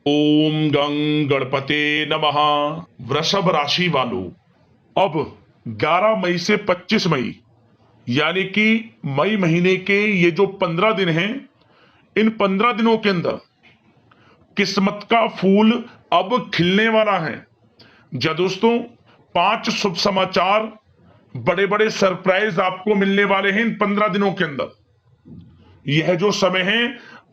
ओम गं गणपते नमः। वृषभ राशि वालों, अब 11 मई से 25 मई यानी कि मई महीने के ये जो 15 दिन हैं, इन 15 दिनों के अंदर किस्मत का फूल अब खिलने वाला है। जी दोस्तों, 5 शुभ समाचार, बड़े बड़े सरप्राइज आपको मिलने वाले हैं इन 15 दिनों के अंदर। यह जो समय है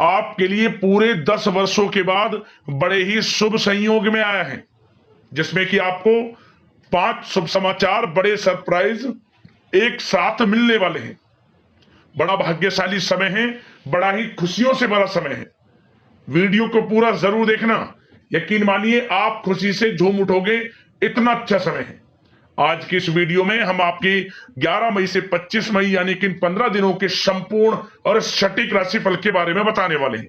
आपके लिए पूरे 10 वर्षों के बाद बड़े ही शुभ संयोग में आया है, जिसमें कि आपको 5 शुभ समाचार, बड़े सरप्राइज एक साथ मिलने वाले हैं। बड़ा भाग्यशाली समय है, बड़ा ही खुशियों से भरा समय है। वीडियो को पूरा जरूर देखना, यकीन मानिए आप खुशी से झूम उठोगे, इतना अच्छा समय है। आज की इस वीडियो में हम आपकी 11 मई से 25 मई यानी कि इन 15 दिनों के संपूर्ण और सटीक राशिफल के बारे में बताने वाले हैं।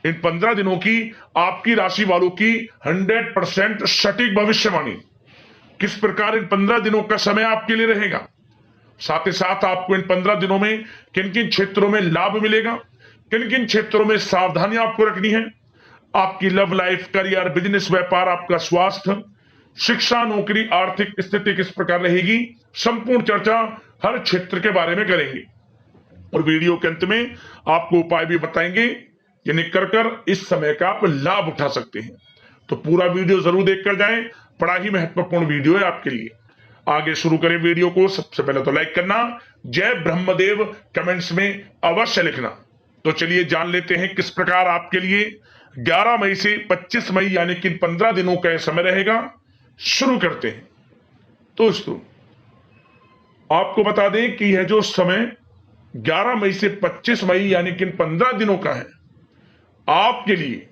इन 15 दिनों की आपकी राशि वालों की 100% सटीक भविष्यवाणी, किस प्रकार इन 15 दिनों का समय आपके लिए रहेगा, साथ ही साथ आपको इन 15 दिनों में किन किन क्षेत्रों में लाभ मिलेगा, किन किन क्षेत्रों में सावधानियां आपको रखनी है, आपकी लव लाइफ, करियर, बिजनेस, व्यापार, आपका स्वास्थ्य, शिक्षा, नौकरी, आर्थिक स्थिति किस प्रकार रहेगी, संपूर्ण चर्चा हर क्षेत्र के बारे में करेंगे। और वीडियो के अंत में आपको उपाय भी बताएंगे जिन्हें कर इस समय का आप लाभ उठा सकते हैं। तो पूरा वीडियो जरूर देखकर जाएं, बड़ा ही महत्वपूर्ण वीडियो है आपके लिए। आगे शुरू करें वीडियो को। सबसे पहले तो लाइक करना, जय ब्रह्मदेव कमेंट्स में अवश्य लिखना। तो चलिए जान लेते हैं किस प्रकार आपके लिए 11 मई से 25 मई यानी कि 15 दिनों का समय रहेगा। शुरू करते हैं। दोस्तों, आपको बता दें कि यह जो समय 11 मई से 25 मई यानी कि 15 दिनों का है, आपके लिए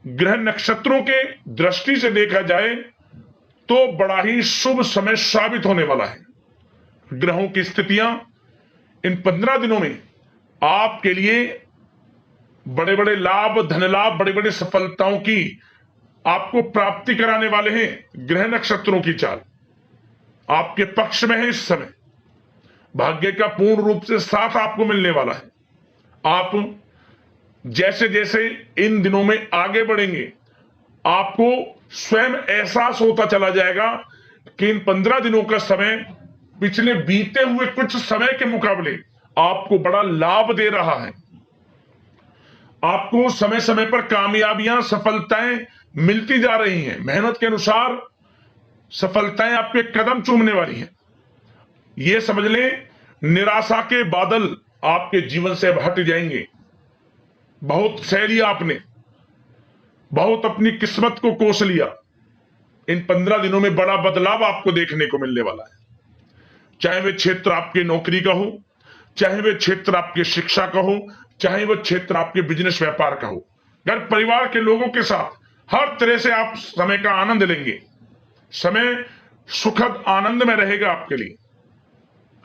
ग्रह नक्षत्रों के दृष्टि से देखा जाए तो बड़ा ही शुभ समय साबित होने वाला है। ग्रहों की स्थितियां इन 15 दिनों में आपके लिए बड़े बड़े लाभ, धन लाभ, बड़ी बड़ी सफलताओं की आपको प्राप्ति कराने वाले हैं। ग्रह नक्षत्रों की चाल आपके पक्ष में है। इस समय भाग्य का पूर्ण रूप से साथ आपको मिलने वाला है। आप जैसे जैसे इन दिनों में आगे बढ़ेंगे, आपको स्वयं एहसास होता चला जाएगा कि इन 15 दिनों का समय पिछले बीते हुए कुछ समय के मुकाबले आपको बड़ा लाभ दे रहा है। आपको समय समय पर कामयाबियां, सफलताएं मिलती जा रही हैं। मेहनत के अनुसार सफलताएं आपके कदम चूमने वाली हैं। यह समझ लें, निराशा के बादल आपके जीवन से अब हट जाएंगे। बहुत सह लिया आपने, बहुत अपनी किस्मत को कोस लिया। इन 15 दिनों में बड़ा बदलाव आपको देखने को मिलने वाला है। चाहे वह क्षेत्र आपके नौकरी का हो, चाहे वह क्षेत्र आपके शिक्षा का हो, चाहे वह क्षेत्र आपके बिजनेस व्यापार का हो, घर परिवार के लोगों के साथ हर तरह से आप समय का आनंद लेंगे। समय सुखद आनंद में रहेगा आपके लिए।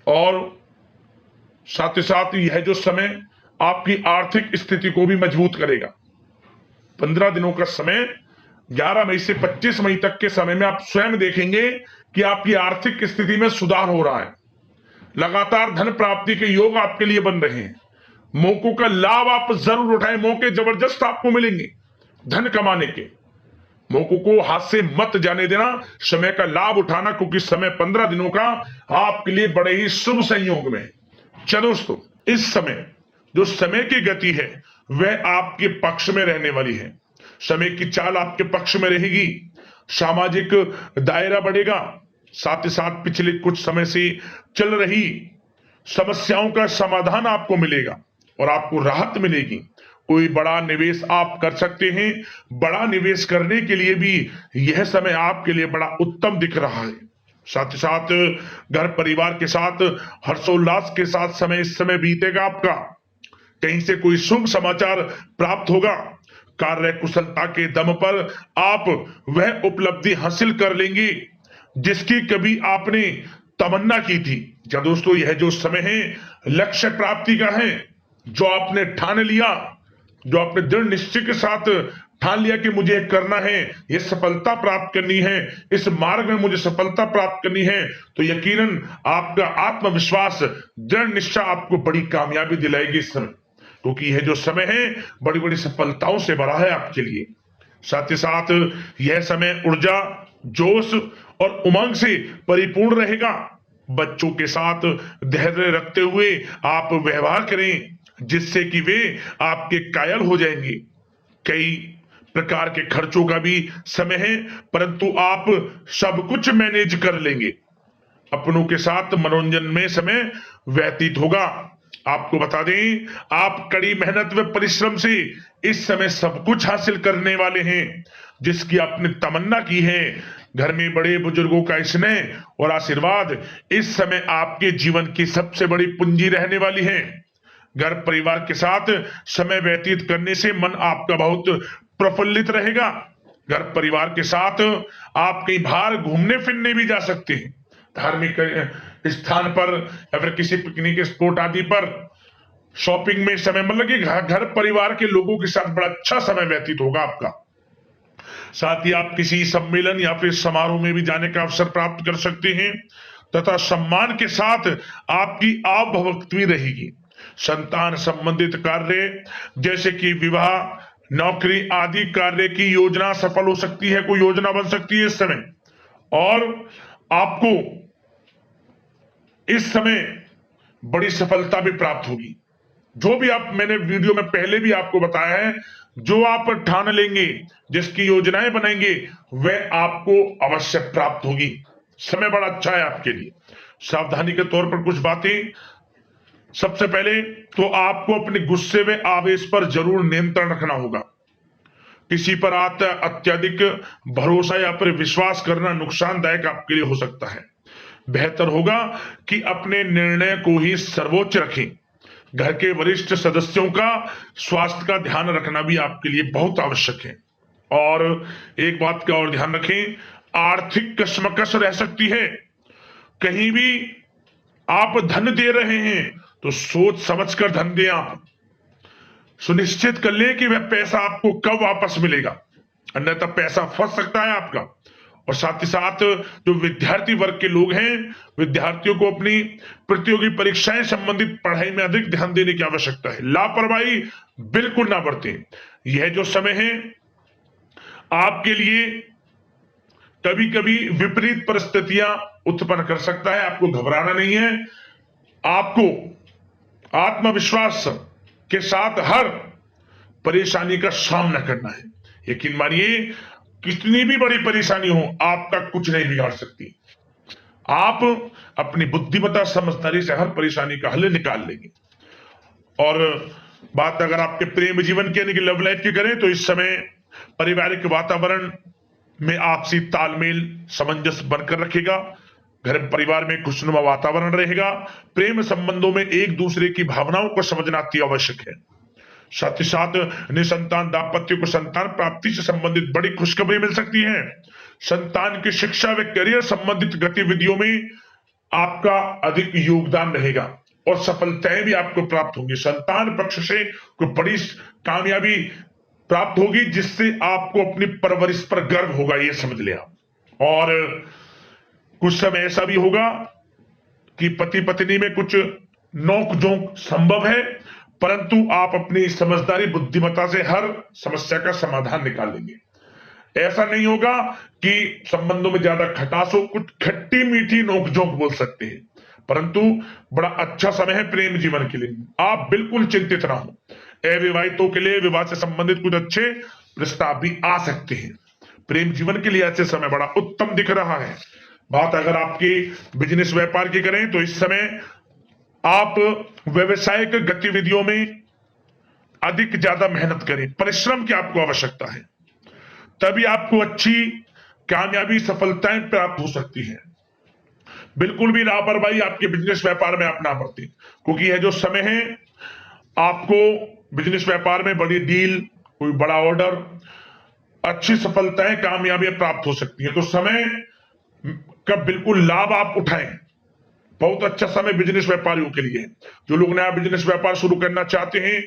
और साथ ही साथ यह जो समय आपकी आर्थिक स्थिति को भी मजबूत करेगा। 15 दिनों का समय 11 मई से 25 मई तक के समय में आप स्वयं देखेंगे कि आपकी आर्थिक स्थिति में सुधार हो रहा है। लगातार धन प्राप्ति के योग आपके लिए बन रहे हैं। मौकों का लाभ आप जरूर उठाएं। मौके जबरदस्त आपको मिलेंगे धन कमाने के। मौकों को हाथ से मत जाने देना, समय का लाभ उठाना, क्योंकि समय 15 दिनों का आपके लिए बड़े ही शुभ संयोग में है। चलो दोस्तों, इस समय जो समय की गति है वह आपके पक्ष में रहने वाली है। समय की चाल आपके पक्ष में रहेगी। सामाजिक दायरा बढ़ेगा। साथ ही साथ पिछले कुछ समय से चल रही समस्याओं का समाधान आपको मिलेगा और आपको राहत मिलेगी। कोई बड़ा निवेश आप कर सकते हैं। बड़ा निवेश करने के लिए भी यह समय आपके लिए बड़ा उत्तम दिख रहा है। साथ ही साथ घर परिवार के साथ हर्षोल्लास के साथ समय इस समय बीतेगा आपका। कहीं से कोई शुभ समाचार प्राप्त होगा। कार्य कुशलता के दम पर आप वह उपलब्धि हासिल कर लेंगे जिसकी कभी आपने तमन्ना की थी। क्या दोस्तों, यह जो समय है लक्ष्य प्राप्ति का है। जो आपने ठान लिया, जो आपने दृढ़ निश्चय के साथ ठान लिया कि मुझे करना है, यह सफलता प्राप्त करनी है, इस मार्ग में मुझे सफलता प्राप्त करनी है, तो यकीनन आपका आत्मविश्वास, दृढ़ निश्चय आपको बड़ी कामयाबी दिलाएगी इस समय। क्योंकि यह जो समय है बड़ी बड़ी सफलताओं से भरा है आपके लिए। साथ ही साथ यह समय ऊर्जा, जोश और उमंग से परिपूर्ण रहेगा। बच्चों के साथ धैर्य रखते हुए आप व्यवहार करें, जिससे कि वे आपके कायल हो जाएंगे। कई प्रकार के खर्चों का भी समय है, परंतु आप सब कुछ मैनेज कर लेंगे। अपनों के साथ मनोरंजन में समय व्यतीत होगा। आपको बता दें, आप कड़ी मेहनत व परिश्रम से इस समय सब कुछ हासिल करने वाले हैं, जिसकी आपने तमन्ना की है। घर में बड़े बुजुर्गों का स्नेह और आशीर्वाद इस समय आपके जीवन की सबसे बड़ी पूंजी रहने वाली है। घर परिवार के साथ समय व्यतीत करने से मन आपका बहुत प्रफुल्लित रहेगा। घर परिवार के साथ आप कहीं बाहर घूमने फिरने भी जा सकते हैं, धार्मिक स्थान पर या फिर किसी पिकनिक स्पॉट आदि पर, शॉपिंग में समय, मतलब कि घर परिवार के लोगों के साथ बड़ा अच्छा समय व्यतीत होगा आपका। साथ ही आप किसी सम्मेलन या फिर समारोह में भी जाने का अवसर प्राप्त कर सकते हैं तथा सम्मान के साथ आपकी आवभगत भी रहेगी। संतान संबंधित कार्य जैसे कि विवाह, नौकरी आदि कार्य की योजना सफल हो सकती है, कोई योजना बन सकती है इस समय। और आपको इस समय बड़ी सफलता भी प्राप्त होगी। जो भी आप, मैंने वीडियो में पहले भी आपको बताया है, जो आप ठान लेंगे, जिसकी योजनाएं बनाएंगे, वह आपको अवश्य प्राप्त होगी। समय बड़ा अच्छा है आपके लिए। सावधानी के तौर पर कुछ बातें। सबसे पहले तो आपको अपने गुस्से व आवेश पर जरूर नियंत्रण रखना होगा। किसी पर अत्यधिक भरोसा या फिर विश्वास करना नुकसानदायक आपके लिए हो सकता है। बेहतर होगा कि अपने निर्णय को ही सर्वोच्च रखें। घर के वरिष्ठ सदस्यों का स्वास्थ्य का ध्यान रखना भी आपके लिए बहुत आवश्यक है। और एक बात का और ध्यान रखें, आर्थिक कशमकश रह सकती है। कहीं भी आप धन दे रहे हैं तो सोच समझकर धन दें। आप सुनिश्चित कर लें कि वह पैसा आपको कब वापस मिलेगा, अन्यथा पैसा फंस सकता है आपका। और साथ ही साथ जो विद्यार्थी वर्ग के लोग हैं, विद्यार्थियों को अपनी प्रतियोगी परीक्षाएं संबंधित पढ़ाई में अधिक ध्यान देने की आवश्यकता है। लापरवाही बिल्कुल ना बरतें। यह जो समय है आपके लिए कभी कभी विपरीत परिस्थितियां उत्पन्न कर सकता है, आपको घबराना नहीं है। आपको आत्मविश्वास के साथ हर परेशानी का सामना करना है। यकीन मानिए, कितनी भी बड़ी परेशानी हो, आपका कुछ नहीं बिगाड़ सकती। आप अपनी बुद्धिमत्ता समझदारी से हर परेशानी का हल निकाल लेंगे। और बात अगर आपके प्रेम जीवन की यानी कि लव लाइफ की करें, तो इस समय पारिवारिक वातावरण में आपसी तालमेल सामंजस्य बनकर रखेगा। घर परिवार में खुशनुमा वातावरण रहेगा। प्रेम संबंधों में एक दूसरे की भावनाओं को समझना अति आवश्यक है। साथ ही साथ निसंतान दाम्पत्य को संतान प्राप्ति से संबंधित बड़ी खुशखबरी मिल सकती है। संतान की शिक्षा व करियर संबंधित गतिविधियों में आपका अधिक योगदान रहेगा और सफलताएं भी आपको प्राप्त होंगी। संतान पक्ष से कोई बड़ी कामयाबी प्राप्त होगी, जिससे आपको अपनी परवरिश पर गर्व होगा, ये समझ लिया। और कुछ समय ऐसा भी होगा कि पति पत्नी में कुछ नोक झोंक संभव है, परंतु आप अपनी समझदारी बुद्धिमत्ता से हर समस्या का समाधान निकाल लेंगे। ऐसा नहीं होगा कि संबंधों में ज्यादा खटास हो, कुछ खट्टी मीठी नोकझोंक बोल सकते हैं, परंतु बड़ा अच्छा समय है प्रेम जीवन के लिए। आप बिल्कुल चिंतित ना हो। अविवाहितों के लिए विवाह से संबंधित कुछ अच्छे प्रस्ताव भी आ सकते हैं। प्रेम जीवन के लिए ऐसे समय बड़ा उत्तम दिख रहा है। बात अगर आपकी बिजनेस व्यापार की करें, तो इस समय आप व्यवसायिक गतिविधियों में अधिक ज्यादा मेहनत करें, परिश्रम की आपको आवश्यकता है, तभी आपको अच्छी कामयाबी सफलताएं प्राप्त हो सकती है। बिल्कुल भी लापरवाही आपके बिजनेस व्यापार में आप ना बरतें, क्योंकि यह जो समय है आपको बिजनेस व्यापार में बड़ी डील, कोई बड़ा ऑर्डर, अच्छी सफलताएं, कामयाबियां प्राप्त हो सकती है। तो समय का बिल्कुल लाभ आप उठाएं। बहुत अच्छा समय बिजनेस व्यापारियों के लिए है। जो लोग नया बिजनेस व्यापार शुरू करना चाहते हैं,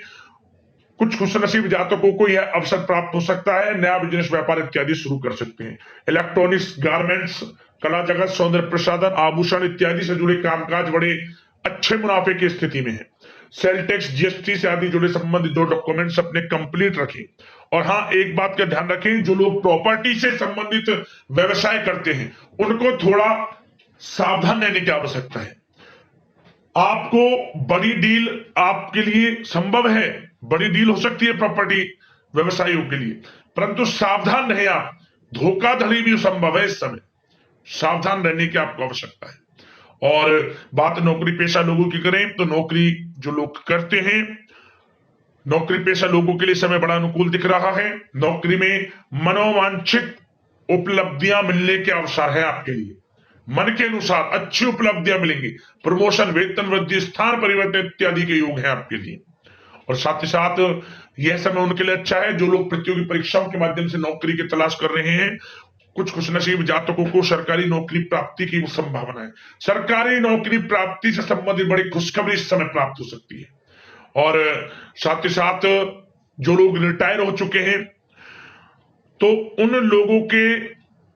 कुछ खुशनसीब जातकों को यह अवसर प्राप्त हो सकता है, नया बिजनेस व्यापार इत्यादि शुरू कर सकते हैं। इलेक्ट्रॉनिक्स, गारमेंट्स, कला जगत, सौंदर्य प्रसाधन, आभूषण इत्यादि से जुड़े कामकाज बड़े अच्छे मुनाफे की स्थिति में है। सेल टैक्स, जीएसटी से आदि जुड़े संबंधित जो डॉक्यूमेंट्स अपने कंप्लीट रखें। और हाँ, एक बात का ध्यान रखें, जो लोग प्रॉपर्टी से संबंधित व्यवसाय करते हैं उनको थोड़ा सावधान रहने की आवश्यकता है। आपको बड़ी डील आपके लिए संभव है, बड़ी डील हो सकती है प्रॉपर्टी व्यवसायियों के लिए, परंतु सावधान रहे आप, धोखाधड़ी भी संभव है। इस समय सावधान रहने की आपको आवश्यकता है। और बात नौकरी पेशा लोगों की करें तो नौकरी जो लोग करते हैं, नौकरी पेशा लोगों के लिए समय बड़ा अनुकूल दिख रहा है। नौकरी में मनोवांछित उपलब्धियां मिलने के अवसर है आपके लिए, मन के अनुसार अच्छी उपलब्धियां मिलेंगी, प्रमोशन, वेतन वृद्धि, स्थान परिवर्तन इत्यादि के योग है आपके लिए। और साथ ही साथ यह समय उनके लिए अच्छा है जो लोग प्रतियोगी परीक्षाओं के माध्यम से नौकरी की तलाश कर रहे हैं। कुछ खुशनसीब जातकों को सरकारी नौकरी प्राप्ति की संभावना है। सरकारी नौकरी प्राप्ति से संबंधित बड़ी खुशखबरी इस समय प्राप्त हो सकती है। और साथ ही साथ जो लोग रिटायर हो चुके हैं तो उन लोगों के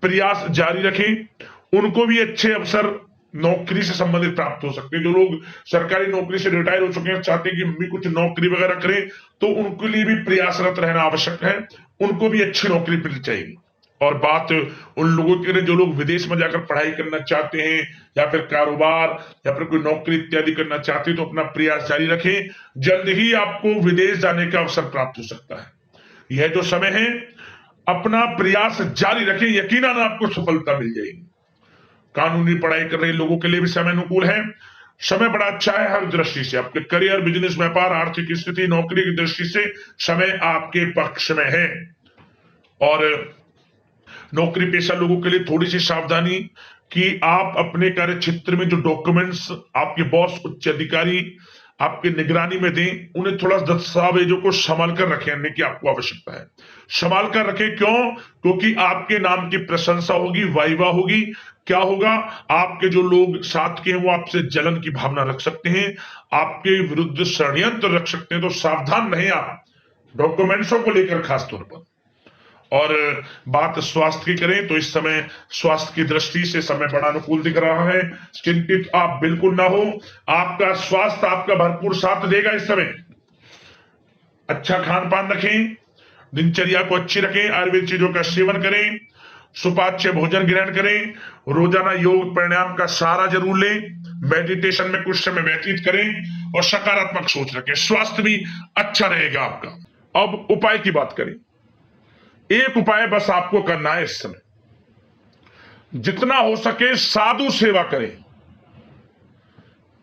प्रयास जारी रखें, उनको भी अच्छे अवसर नौकरी से संबंधित प्राप्त हो सकते हैं। जो लोग सरकारी नौकरी से रिटायर हो चुके हैं, चाहते हैं कि हम भी कुछ नौकरी वगैरह करें, तो उनके लिए भी प्रयासरत रहना आवश्यक है, उनको भी अच्छी नौकरी मिल जाएगी। और बात उन लोगों के लिए जो लोग विदेश में जाकर पढ़ाई करना चाहते हैं या फिर कारोबार या फिर कोई नौकरी इत्यादि करना चाहते हैं तो अपना प्रयास जारी रखें, जल्द ही आपको विदेश जाने का अवसर प्राप्त हो सकता है। यह जो समय है अपना प्रयास जारी रखें, यकीनन आपको सफलता मिल जाएगी। कानूनी पढ़ाई कर रहे लोगों के लिए भी समय अनुकूल है, समय बड़ा अच्छा है हर दृष्टि से। आपके करियर, बिजनेस, व्यापार, आर्थिक स्थिति, नौकरी की दृष्टि से समय आपके पक्ष में है। और नौकरी पेशा लोगों के लिए थोड़ी सी सावधानी कि आप अपने कार्य क्षेत्र में जो डॉक्यूमेंट्स आपके बॉस, उच्च अधिकारी आपके निगरानी में दें, उन्हें थोड़ा दस्तावेजों को संभाल कर रखने की आपको आवश्यकता है। संभाल कर रखें, क्यों? क्योंकि आपके नाम की प्रशंसा होगी, वाइवा होगी। क्या होगा? आपके जो लोग साथ के हैं वो आपसे जलन की भावना रख सकते हैं, आपके विरुद्ध षड्यंत्र रख सकते हैं। तो सावधान रहें आप डॉक्यूमेंट्सों को लेकर खासतौर पर। और बात स्वास्थ्य की करें तो इस समय स्वास्थ्य की दृष्टि से समय बड़ा अनुकूल दिख रहा है। चिंतित आप बिल्कुल ना हो, आपका स्वास्थ्य आपका भरपूर साथ देगा। इस समय अच्छा खान पान रखें, दिनचर्या को अच्छी रखें, आयुर्वेद चीजों का सेवन करें, सुपाच्य भोजन ग्रहण करें, रोजाना योग प्राणायाम का सहारा जरूर लें, मेडिटेशन में कुछ समय व्यतीत करें और सकारात्मक सोच रखें। स्वास्थ्य भी अच्छा रहेगा आपका। अब उपाय की बात करें, एक उपाय बस आपको करना है इस समय, जितना हो सके साधु सेवा करें।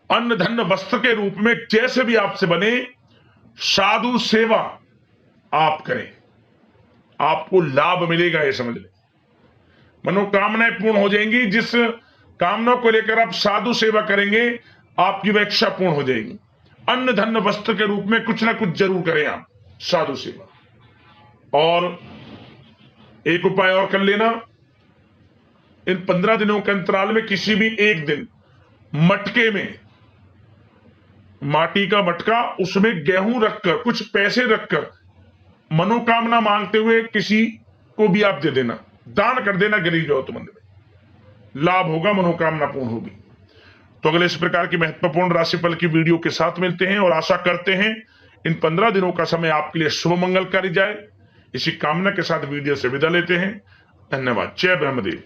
अन्न धन वस्त्र के रूप में जैसे भी आपसे बने साधु सेवा आप करें, आपको लाभ मिलेगा। ये समझ लें, मनोकामनाएं पूर्ण हो जाएंगी। जिस कामना को लेकर आप साधु सेवा करेंगे आपकी वह इच्छा पूर्ण हो जाएगी। अन्न धन वस्त्र के रूप में कुछ ना कुछ जरूर करें आप साधु सेवा। और एक उपाय और कर लेना, इन 15 दिनों के अंतराल में किसी भी एक दिन मटके में, माटी का मटका, उसमें गेहूं रखकर, कुछ पैसे रखकर मनोकामना मांगते हुए किसी को भी आप दे देना, दान कर देना गरीब जरूरतमंद में, लाभ होगा, मनोकामना पूर्ण होगी। तो अगले इस प्रकार की महत्वपूर्ण राशिफल की वीडियो के साथ मिलते हैं और आशा करते हैं इन 15 दिनों का समय आपके लिए शुभ मंगलकारी जाए। इसी कामना के साथ वीडियो से विदा लेते हैं। धन्यवाद। जय ब्रह्मदेव।